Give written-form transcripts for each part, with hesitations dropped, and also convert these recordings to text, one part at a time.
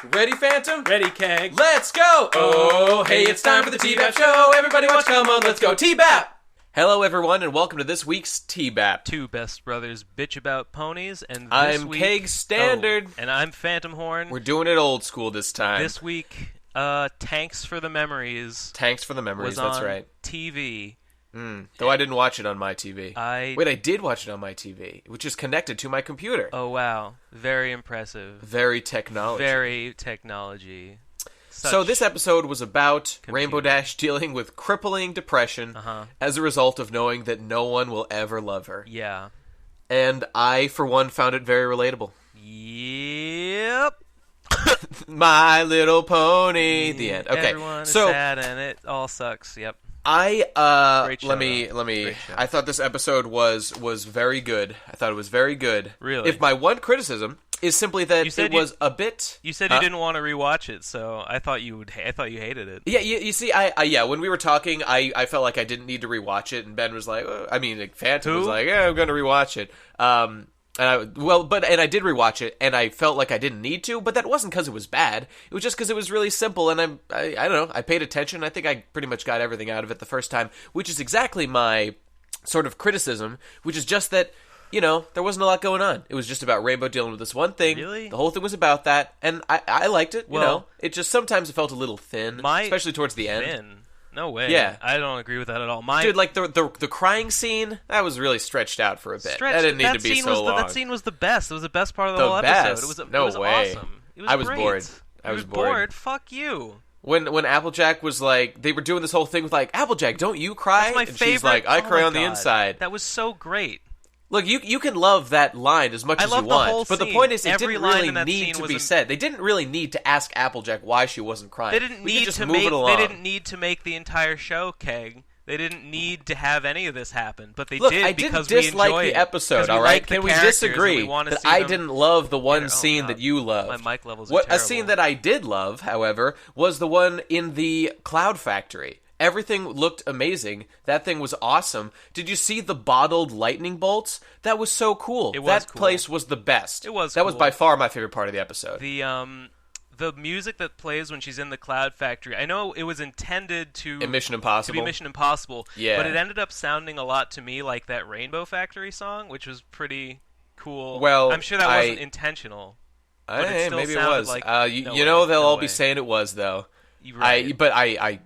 Ready, Phantom? Ready, Keg. Let's go! Oh, hey, it's time for the TBBAP show. Everybody watch, come on, let's go. TBBAP! Hello, everyone, and welcome to this week's TBBAP. Two best brothers bitch about ponies, and this I'm week... Keg Standard. Oh, and I'm Phantom Horn. We're doing it old school this time. This week, Tanks for the Memories. Tanks for the Memories, that's right. TV. Though I didn't watch it on my TV. Wait, I did watch it on my TV, which is connected to my computer. Oh, wow. Very impressive. Very technology. So this episode was about Rainbow Dash dealing with crippling depression as a result of knowing that no one will ever love her. Yeah. And I, for one, found it very relatable. Yep. My Little Pony. The end. Okay. Everyone is sad and it all sucks. Yep. Let me. Great show. I thought this episode was very good. I thought it was very good. Really? If my one criticism is simply that it was a bit. You said you didn't want to rewatch it, so I thought you would. I thought you hated it. Yeah. You see, when we were talking, I felt like I didn't need to rewatch it, and Ben was like, Phantom was like, yeah, I'm going to rewatch it. And I did rewatch it, and I felt like I didn't need to, but that wasn't because it was bad. It was just because it was really simple, and I don't know, I paid attention. I think I pretty much got everything out of it the first time, which is exactly my sort of criticism, which is just that, there wasn't a lot going on. It was just about Rainbow dealing with this one thing. Really? The whole thing was about that, and I liked it, It just sometimes it felt a little thin, especially towards the end. No way. Yeah. I don't agree with that at all. Dude, like the crying scene, that was really stretched out for a bit. That didn't need to be so long. That scene was the best. It was the best part of the whole episode. It was awesome. It was I was great. bored. I was bored. Fuck you. When Applejack was like, they were doing this whole thing with like, Applejack, don't you cry? That's my favorite. She's like, I cry on the inside. That was so great. Look, you can love that line as much as you want, but the point is, it didn't really need to be said. They didn't really need to ask Applejack why she wasn't crying. They didn't need to move it along. They didn't need to make the entire show, Keg. They didn't need to have any of this happen, but they did because we enjoy it. I didn't dislike the episode, all right? Can we disagree that I didn't love the one scene that you loved? My mic levels are terrible. A scene that I did love, however, was the one in the Cloud Factory. Everything looked amazing. That thing was awesome. Did you see the bottled lightning bolts? That was so cool. That place was the best. It was. That was by far my favorite part of the episode. The music that plays when she's in the Cloud Factory, I know it was intended to... Mission Impossible. To be Mission Impossible. Yeah. But it ended up sounding a lot to me like that Rainbow Factory song, which was pretty cool. Well, I'm sure that wasn't intentional. But it still maybe it sounded was. Like, they'll all be saying it was, though. Right. I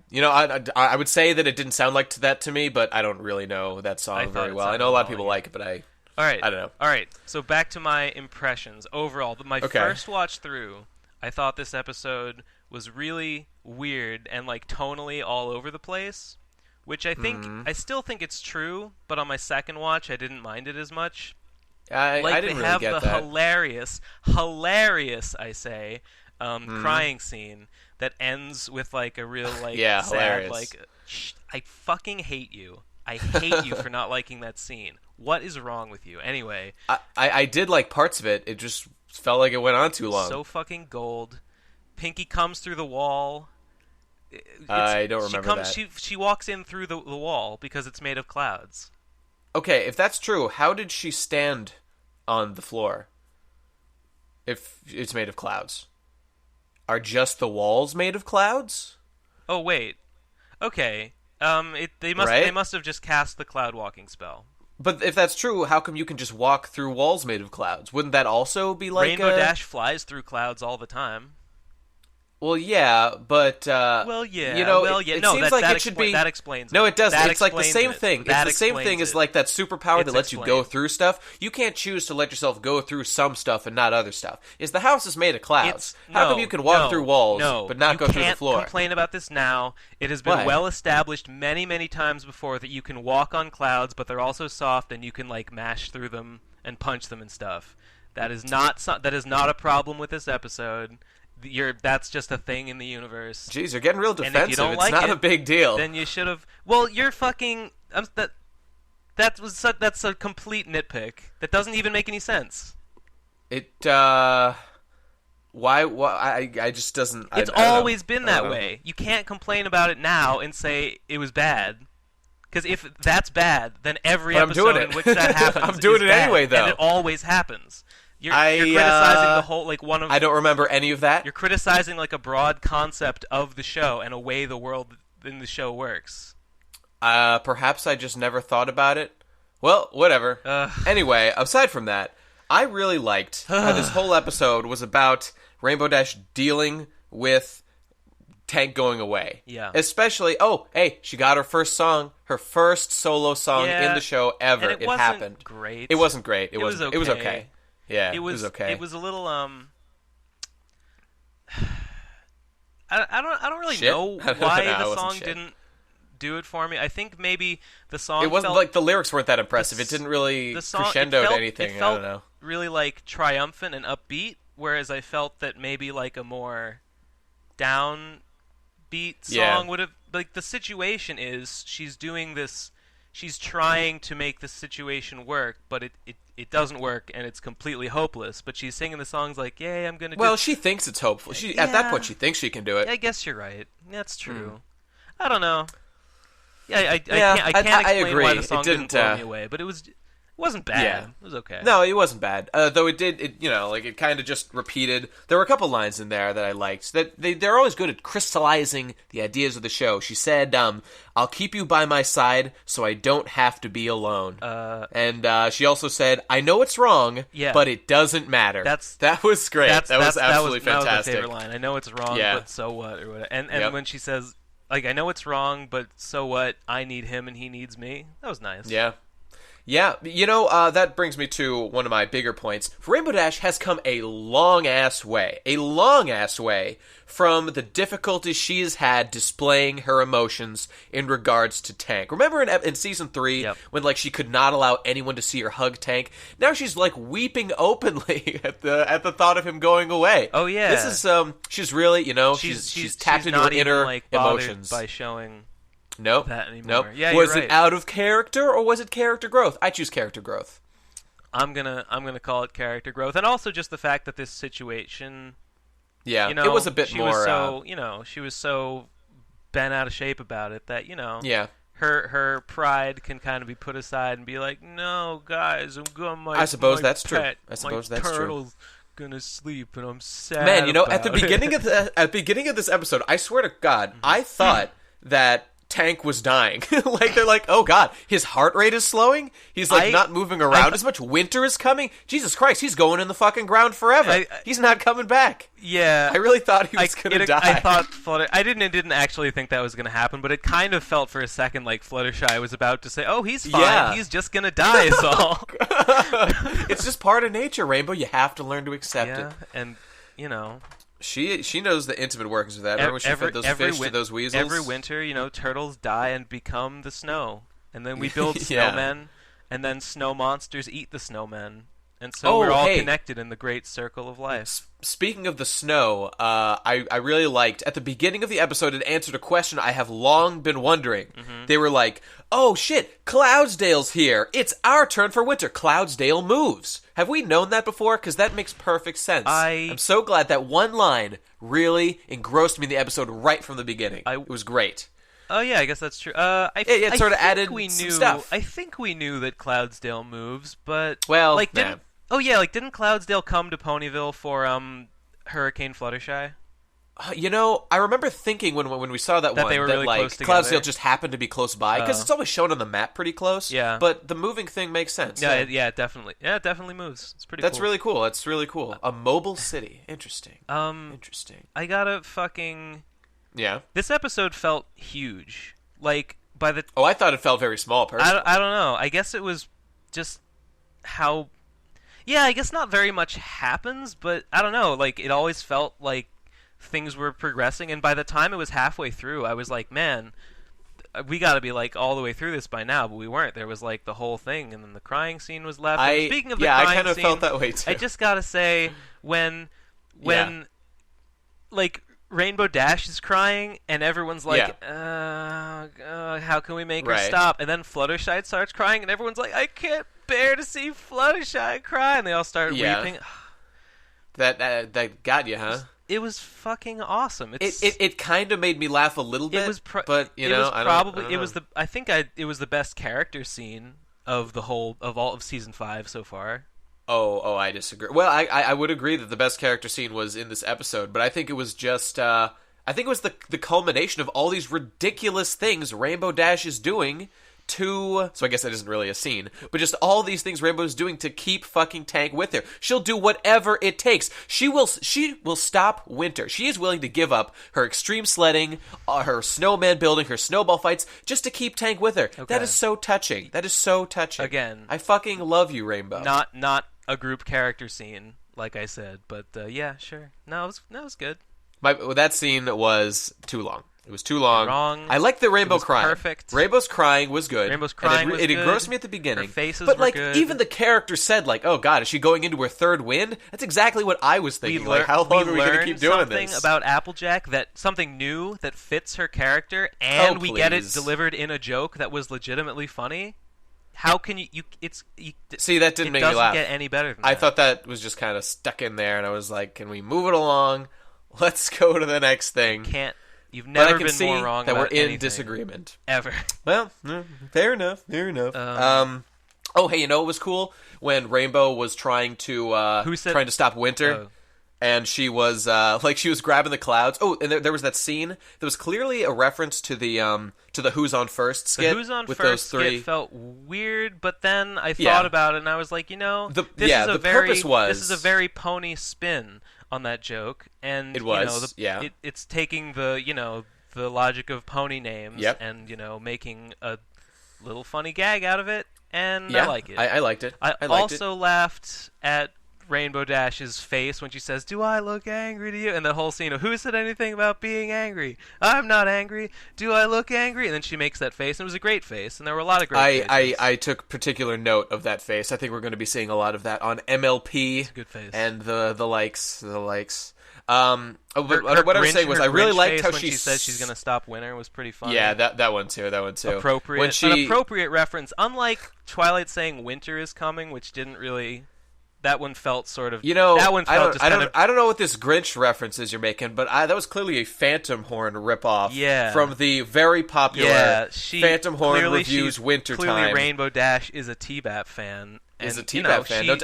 would say that it didn't sound like that to me, but I don't really know that song very well. I know a lot of people like it, but I don't know. All right, so back to my impressions. Overall, my first watch through, I thought this episode was really weird and like tonally all over the place, which I think I still think it's true, but on my second watch I didn't mind it as much. I didn't really get that. They have the hilarious, I say, crying scene that ends with like a real like sad hilarious. Like I fucking hate you. I hate you for not liking that scene. What is wrong with you? Anyway, I did like parts of it. It just felt like it went on too long. So fucking gold. Pinky comes through the wall. I don't remember that. She walks in through the wall because it's made of clouds. Okay, if that's true, how did she stand on the floor if it's made of clouds? Are just the walls made of clouds? Oh wait, okay. They must have just cast the cloud walking spell. But if that's true, how come you can just walk through walls made of clouds? Wouldn't that also be like Rainbow Dash flies through clouds all the time? Well, yeah, but It seems like it should be. That explains. No, it doesn't. That it's like the same thing. It's the same thing as like that superpower that lets you go through stuff. You can't choose to let yourself go through some stuff and not other stuff. The house is made of clouds. How come you can walk through walls but not go through the floor? You can't complain about this now. It has been well established many, many times before that you can walk on clouds, but they're also soft and you can like mash through them and punch them and stuff. That is not a problem with this episode. That's just a thing in the universe. Jeez, you're getting real defensive. And if you don't it's not a big deal. Then you should have. Well, you're fucking. That's a complete nitpick. That doesn't even make any sense. Why? I just doesn't. It's always been that way. You can't complain about it now and say it was bad. Because if that's bad, then every episode in which that happens I'm doing is it bad, anyway, though. And it always happens. You're criticizing the whole, like, one of... I don't remember any of that. You're criticizing, like, a broad concept of the show and a way the world in the show works. Perhaps I just never thought about it. Well, whatever. Anyway, aside from that, I really liked how this whole episode was about Rainbow Dash dealing with Tank going away. Yeah. Especially, she got her first solo song in the show ever. And it happened. Great. It wasn't great. It was okay. It was okay. Yeah, it was okay. It was a little I don't really know why the song didn't do it for me. I think maybe the song it wasn't like the lyrics weren't that impressive. It didn't really crescendo anything. It felt I don't know. Really like triumphant and upbeat, whereas I felt that maybe like a more downbeat song would have, like, the situation is she's doing this, she's trying to make the situation work, but it doesn't work and it's completely hopeless, but she's singing the songs like, yay, I'm gonna do... Well, she thinks it's hopeful. At that point she thinks she can do it. I guess you're right. That's true. I don't know. I can't explain why the song didn't blow me away, but it wasn't bad. Yeah. It was okay. No, it wasn't bad. Though it kind of just repeated. There were a couple lines in there that I liked. That they're always good at crystallizing the ideas of the show. She said, "I'll keep you by my side, so I don't have to be alone." And she also said, "I know it's wrong, but it doesn't matter." That was great. That was absolutely fantastic. That was my favorite line. I know it's wrong, but so what, or whatever. And when she says, like, I know it's wrong, but so what? I need him and he needs me. That was nice. Yeah. Yeah, that brings me to one of my bigger points. Rainbow Dash has come a long-ass way from the difficulties she's had displaying her emotions in regards to Tank. Remember in Season 3, when, like, she could not allow anyone to see her hug Tank? Now she's, like, weeping openly at the thought of him going away. Oh, yeah. This is, she's really, she's tapped into her inner emotions. By showing... Nope. That anymore. Nope. Yeah, was it out of character or was it character growth? I choose character growth. I'm gonna call it character growth, and also just the fact that this situation. Yeah, it was a bit more. She was so bent out of shape about it that Yeah. Her pride can kind of be put aside and be like, no, guys, I'm going. I suppose that's true. I suppose that's true. Turtle's gonna sleep, and I'm sad. Man, at the beginning of this episode, I swear to God, I thought that Tank was dying. Like, they're like, oh God, his heart rate is slowing? He's like not moving around as much? Winter is coming? Jesus Christ, he's going in the fucking ground forever. He's not coming back. Yeah. I really thought he was going to die. I didn't actually think that was going to happen, but it kind of felt for a second like Fluttershy was about to say, oh, he's fine. Yeah. He's just going to die, is all. It's just part of nature, Rainbow. You have to learn to accept it. And, She knows the intimate workings of that. Remember when she fed those fish to those weasels? Every winter, turtles die and become the snow. And then we build snowmen, and then snow monsters eat the snowmen. And so we're all connected in the great circle of life. Speaking of the snow, I really liked, at the beginning of the episode, it answered a question I have long been wondering. Mm-hmm. They were like, oh shit, Cloudsdale's here. It's our turn for winter. Cloudsdale moves. Have we known that before? Because that makes perfect sense. I'm so glad that one line really engrossed me in the episode right from the beginning. It was great. Oh yeah, I guess that's true. It sort of added some stuff. I think we knew that Cloudsdale moves, but didn't Cloudsdale come to Ponyville for Hurricane Fluttershy? I remember thinking when we saw that one they were really close together. Cloudsdale just happened to be close by because it's always shown on the map pretty close. Yeah, but the moving thing makes sense. Yeah, it definitely moves. It's pretty. That's really cool. That's really cool. A mobile city. Interesting. Interesting. I gotta fucking. Yeah. This episode felt huge. Like by the. Oh, I thought it felt very small. Personally, I don't know. I guess it was just how. Yeah, I guess not very much happens, but I don't know. Like it always felt like things were progressing, and by the time it was halfway through, I was like, man, we got to be like all the way through this by now, but we weren't. There was like the whole thing, and then the crying scene was left. Speaking of the crying I kind of scene, felt that way too. I just gotta say, when like Rainbow Dash is crying, and everyone's like, how can we make her stop? And then Fluttershy starts crying, and everyone's like, I can't bear to see Fluttershy cry, and they all start weeping. That got you, huh? It was fucking awesome. It kind of made me laugh a little bit. I think it was the best character scene of all of season 5 so far. I disagree. Well, I would agree that the best character scene was in this episode, but I think it was just, I think it was the culmination of all these ridiculous things Rainbow Dash is doing so I guess that isn't really a scene, but just all these things Rainbow's doing to keep fucking Tank with her. She'll do whatever it takes. She will stop Winter. She is willing to give up her extreme sledding, her snowman building, her snowball fights, just to keep Tank with her. Okay. That is so touching. That is so touching. Again, I fucking love you, Rainbow. Not a group character scene, like I said, but yeah, sure. No, it was good. That scene was too long. It was too long. Wrong. I like the Rainbow crying. Perfect. Rainbow's crying was good. Rainbow's crying was good. It engrossed me at the beginning. Her faces but were like good. even the character said like, "Oh God, is she going into her third win?" That's exactly what I was thinking. Like, how long are we going to keep doing this? Something about Applejack something new that fits her character, and we get it delivered in a joke that was legitimately funny. How can you see, that didn't make me laugh. It doesn't get any better than that. I thought that was just kind of stuck in there, and I was like, "Can we move it along? Let's go to the next thing." You've never been more wrong that about we're in anything, disagreement. Ever. Well, fair enough. Oh, hey, you know what was cool? When Rainbow was trying to stop Winter, and she was she was grabbing the clouds. Oh, and there was that scene that was clearly a reference to the Who's on First skit. The Who's on with First those three. Skit felt weird, but then I thought about it, and I was like, this is a very pony spin on that joke, and it was, it's taking the logic of pony names, and making a little funny gag out of it, and I like it. I liked it. I also laughed at Rainbow Dash's face when she says, "Do I look angry to you?" And the whole scene of, "Who said anything about being angry? I'm not angry. Do I look angry?" And then she makes that face, and it was a great face, and there were a lot of great faces. I took particular note of that face. I think we're going to be seeing a lot of that on MLP. It's a good face. And the likes. What I was saying was I really liked how she said she's going to stop Winter was pretty funny. Yeah, that one too. Appropriate. An appropriate reference. Unlike Twilight saying Winter is coming, which didn't really... That one felt sort of... that one felt I don't know what this Grinch reference is you're making, but that was clearly a Phantom Horn ripoff from the very popular Phantom Horn Reviews Wintertime. Clearly Rainbow Dash is a TBBAP fan. Is a TBBAP fan.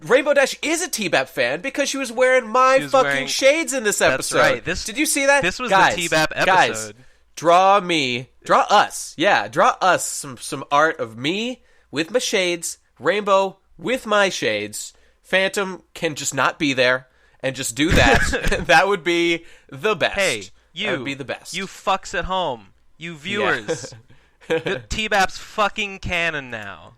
Rainbow Dash is a TBBAP fan because she was wearing my shades in this episode. That's right. Did you see that? This was the TBBAP episode. Guys, draw us some art of me with my shades, Rainbow with my shades. Phantom can just not be there and just do that. That would be the best. Hey, that would be the best. You fucks at home. You viewers. The TBAP's fucking canon now.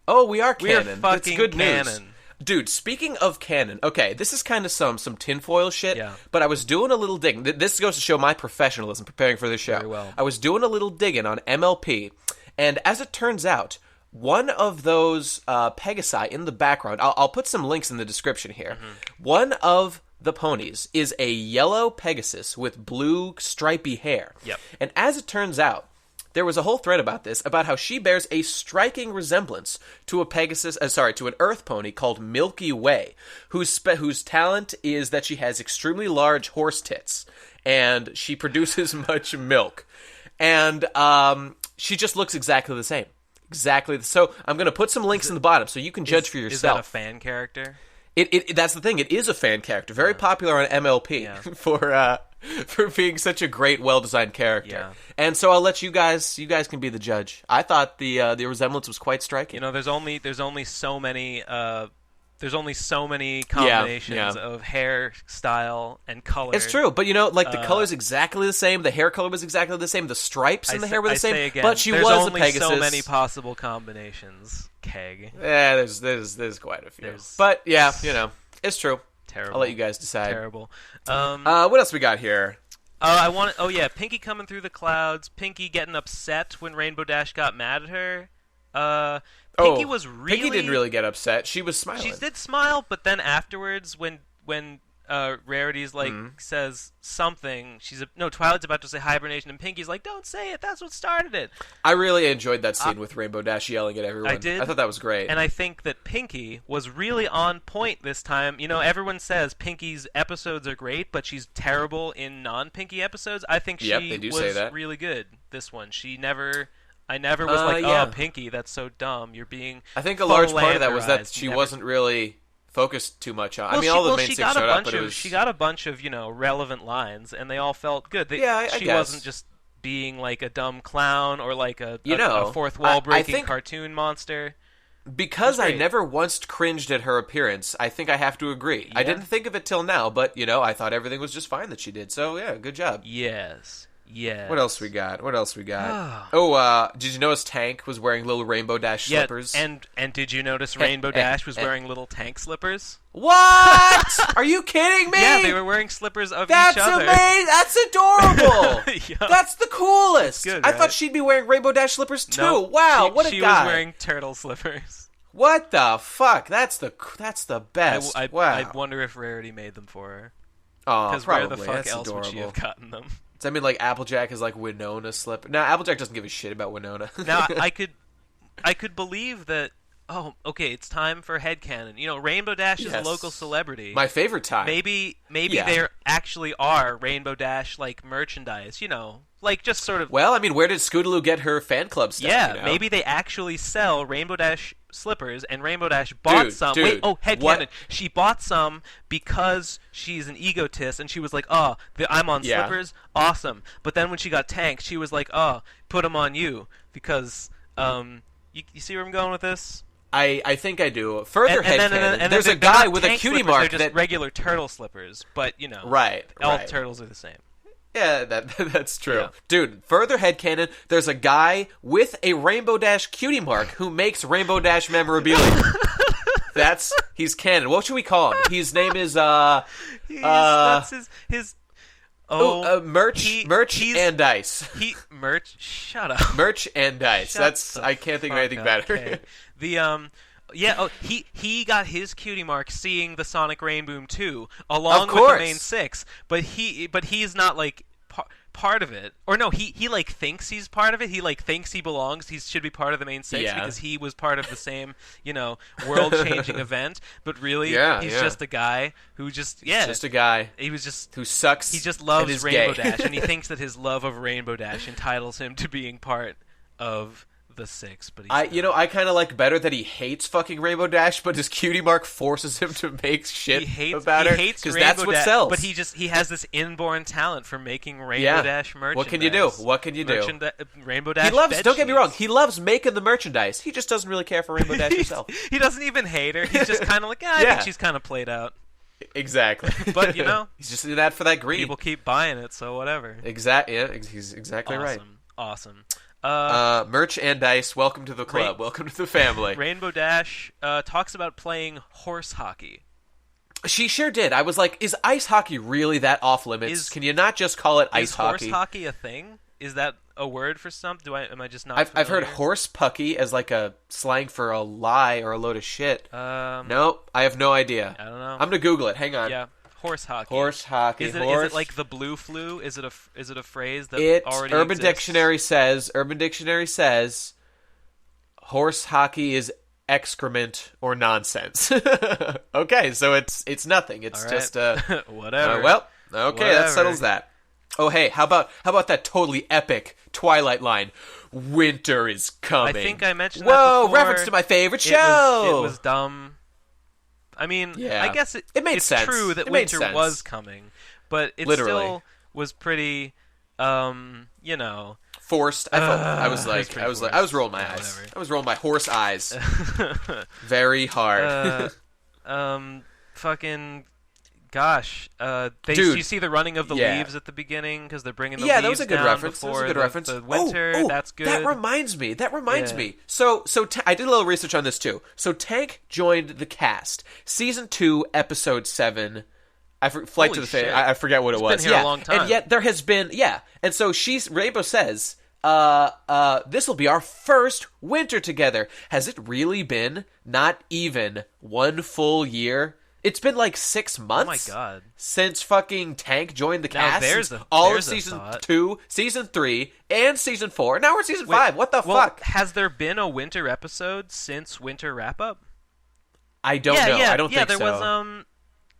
Oh, we are canon. We're fucking That's good canon. News. Dude, speaking of canon, okay, this is kind of some tinfoil shit, but I was doing a little digging. This goes to show my professionalism preparing for this show. Very well. I was doing a little digging on MLP, and as it turns out, one of those Pegasi in the background, I'll put some links in the description here. Mm-hmm. One of the ponies is a yellow Pegasus with blue stripy hair. Yep. And as it turns out, there was a whole thread about this, about how she bears a striking resemblance to to an Earth pony called Milky Way, whose talent is that she has extremely large horse tits, and she produces much milk. And she just looks exactly the same. Exactly. So I'm going to put some links in the bottom so you can judge for yourself. Is that a fan character? That's the thing. It is a fan character. Very popular on MLP for being such a great, well-designed character. Yeah. And so I'll let you guys can be the judge. I thought the resemblance was quite striking. There's only so many combinations of hairstyle and color. It's true, but the color's exactly the same. The hair color was exactly the same. The stripes in the hair were the same. Again, but she was a Pegasus. There's only so many possible combinations. Keg. Yeah, there's quite a few. But yeah, it's true. Terrible. I'll let you guys decide. Terrible. What else we got here? Pinky coming through the clouds. Pinky getting upset when Rainbow Dash got mad at her. Pinky didn't really get upset. She was smiling. She did smile, but then afterwards, when Rarity's says something, Twilight's about to say hibernation, and Pinky's like, "Don't say it. That's what started it." I really enjoyed that scene with Rainbow Dash yelling at everyone. I did. I thought that was great. And I think that Pinky was really on point this time. everyone says Pinky's episodes are great, but she's terrible in non-Pinky episodes. I think she was really good this one. I never was like, "Oh, Pinky, that's so dumb. You're being." I think a large part of that was that she wasn't really focused too much on. All the main six showed up, but it was... She got a bunch of, relevant lines, and they all felt good. I she guess. Wasn't just being like a dumb clown or like a fourth wall breaking cartoon monster. Because I never once cringed at her appearance, I think I have to agree. Yeah. I didn't think of it till now, but, I thought everything was just fine that she did. So, yeah, good job. Yes. What else we got? Did you notice Tank was wearing little Rainbow Dash slippers? And did you notice Rainbow Dash was wearing little Tank slippers? What? Are you kidding me? Yeah, they were wearing slippers of each other. That's amazing! That's adorable! Yeah. That's the coolest! Good, I right? thought she'd be wearing Rainbow Dash slippers too. Nope. Wow, what a guy! She was wearing turtle slippers. What the fuck? That's the best. Wow. I wonder if Rarity made them for her. Oh, because probably. Where the fuck That's else adorable. would she have gotten them? Does that mean like Applejack is like Winona slip? No, Applejack doesn't give a shit about Winona. Now I could believe that. Oh, okay. It's time for headcanon. Rainbow Dash is a local celebrity. My favorite time. Maybe there actually are Rainbow Dash like merchandise. Like just sort of. Well, where did Scootaloo get her fan club stuff? Yeah, maybe they actually sell Rainbow Dash slippers, and Rainbow Dash bought some. Wait, headcanon. She bought some because she's an egotist, and she was like, "Oh, I'm on slippers, awesome." But then when she got tanked, she was like, "Oh, put them on you," because you see where I'm going with this? I think I do. Further headcanon. There's a guy with a cutie mark. They're just regular turtle slippers, but right. All turtles are the same. Yeah, that's true. Yeah. Dude, further headcanon, there's a guy with a Rainbow Dash cutie mark who makes Rainbow Dash memorabilia. He's canon. What should we call him? His name is that's his Merch and Dice. Shut up. Merch and Dice. I can't think of anything better. Okay. He got his cutie mark seeing the Sonic Rainboom 2 along with the main six, but he's not like part of it. Or no, he like thinks he's part of it. He like thinks he belongs. He should be part of the main six because he was part of the same, world-changing event, but really he's just a guy who just just a guy. He was just who sucks. He just loves Rainbow gay. Dash and he thinks that his love of Rainbow Dash entitles him to being part of the six, but I kind of like better that he hates fucking Rainbow Dash, but his cutie mark forces him to make shit about her because that's what sells. But he has this inborn talent for making Rainbow Dash merchandise. What can you do? Rainbow Dash. Don't get me wrong. He loves making the merchandise. He just doesn't really care for Rainbow Dash himself. He doesn't even hate her. He's just kind of like, I think she's kind of played out. Exactly. But he's just in that for that greed. People keep buying it, so whatever. He's exactly right. Awesome. Merch and Dice, welcome to the club. Welcome to the family. Rainbow Dash talks about playing horse hockey. She sure did. I was like, is ice hockey really that off limits? Can you not just call it ice hockey? Is horse hockey a thing? Is that a word for something? Am I just not I've heard horse pucky as like a slang for a lie or a load of shit. Nope, I have no idea. I don't know. I'm gonna Google it. Hang on. Yeah. Horse hockey. Horse hockey. Is it like the blue flu? Is it a phrase that already Urban exists? Urban Dictionary says horse hockey is excrement or nonsense. Okay, so it's nothing. It's just whatever. That settles that. Oh hey, how about that totally epic Twilight line? Winter is coming. I think I mentioned that before. Reference to my favorite show. It was dumb. I guess it made sense. It's true that winter was coming, but it still was pretty, forced. I was rolling my eyes. Whatever. I was rolling my horse eyes very hard. Fucking gosh. Dude, you see the running of the leaves at the beginning because they're bringing the leaves that was a good down reference. before That was a good reference. The winter. That's good. That reminds me. So I did a little research on this too. So Tank joined the cast, season 2, episode 7. Flight to the Face. I forget what it was. Been here a long time. And yet there has been And so Rainbow says, this will be our first winter together. Has it really been not even one full year? It's been like 6 months. Oh my god! Since fucking Tank joined the cast. There's of season 2, season 3, and season 4. Now we're season 5. What the fuck? Has there been a winter episode since Winter Wrap Up? I don't know. I don't think there so. Was was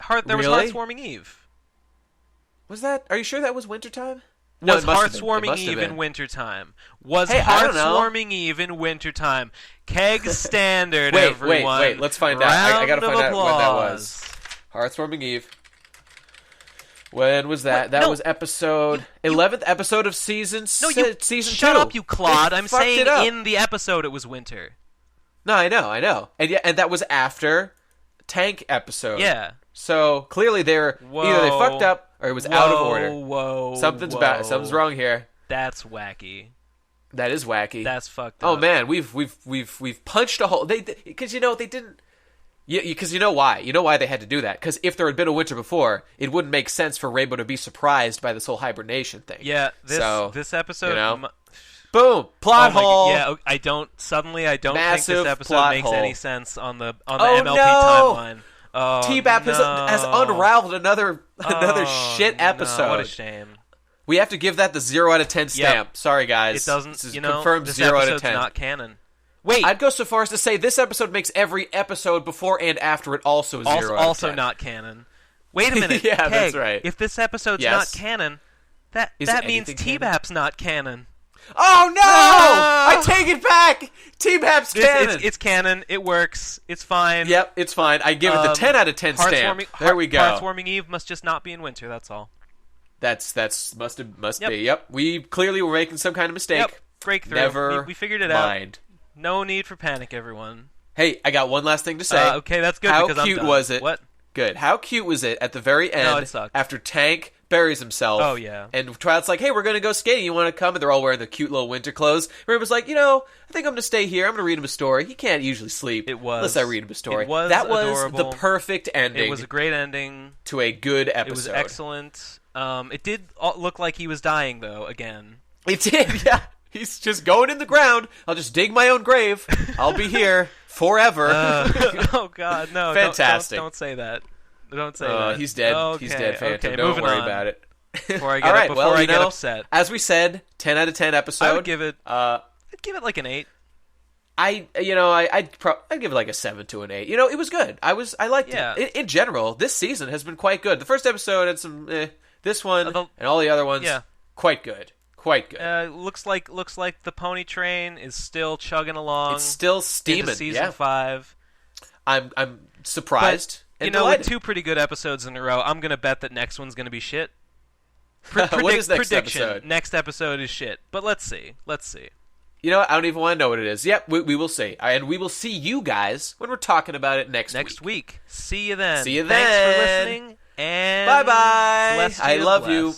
Heartwarming Eve. Was that? Are you sure that was wintertime? No, Was it must have been. It Heartswarming must have Eve in been. wintertime? Was Hey, I don't know. Heartswarming Eve in wintertime? Keg standard, Wait, everyone. wait. Let's find out. I gotta Round find of out when that applause. was. Heartswarming Eve. When was that? What? That No. was episode 11th episode of season No, season shut 2. up, you clod. They I'm fucked saying it up. in the episode it was winter. No, I know. And that was after Tank episode. Yeah. So clearly either they fucked up or it was out of order. Whoa. Something's bad. Something's wrong here. That's wacky. That is wacky. That's fucked up. Oh man, we've punched a hole. Because they didn't. Because you know why? You know why they had to do that? Because if there had been a winter before, it wouldn't make sense for Rainbow to be surprised by this whole hibernation thing. Yeah. This episode. Boom! Plot hole. Yeah. I don't think Massive this episode plot makes hole. any sense on the Oh, MLP no! timeline. Oh, TBAP has unraveled another shit episode. No, what a shame. We have to give that the 0 out of 10 stamp. Sorry, guys. It doesn't. This is You know, confirmed this 0 out of episode's 10. not canon. Wait. I'd go so far as to say this episode makes every episode before and after it also 0 out of 10. Also not canon. Wait a minute. Yeah, Keg, that's right. If this episode's Yes. not canon, that Is means anything TBAP's not canon. Oh no! I take it back. TBAP's canon. It's canon. It works. It's fine. Yep, it's fine. I give it the 10 out of 10 stamp. There we go. Heartswarming Eve must just not be in winter. That's all. That's must be. Yep. We clearly were making some kind of mistake. Yep. Breakthrough. Never we figured it mind. out. No need for panic, everyone. Hey, I got one last thing to say. Okay, that's good. How because cute I'm done. was it? What? Good. How cute was it at the very end? No, it sucked. After Tank buries himself. Oh, yeah. And Twilight's like, "Hey, we're gonna go skating. You want to come?" And they're all wearing the cute little winter clothes. Rainbow's like, I think I'm gonna stay here. I'm gonna read him a story. He can't usually sleep unless I read him a story. That was adorable. the perfect ending. It was a great ending to a good episode. It was excellent. It did look like he was dying though. Again, it did. Yeah. He's just going in the ground. I'll just dig my own grave. I'll be here forever. Oh God, no! Fantastic. Don't say that. Don't say that. He's dead. Okay, He's dead, Phantom. okay, Don't worry on. about it. Before I get, All get upset. As we said, 10 out of 10 episode. I would give it. I'd give it like an 8. I'd give it like a 7 to an 8. It was good. I liked it. In general, this season has been quite good. The first episode had some. This one and all the other ones, quite good. Quite good. Looks like the pony train is still chugging along. It's still steaming. Into season 5. I'm surprised. But, with 2 pretty good episodes in a row, I'm gonna bet that next one's gonna be shit. What is next prediction? episode? Next episode is shit. But let's see. You know what? I don't even want to know what it is. Yep, we will see. And we will see you guys when we're talking about it next week. See you then. See you then. Thanks for listening. And bye-bye. I love you.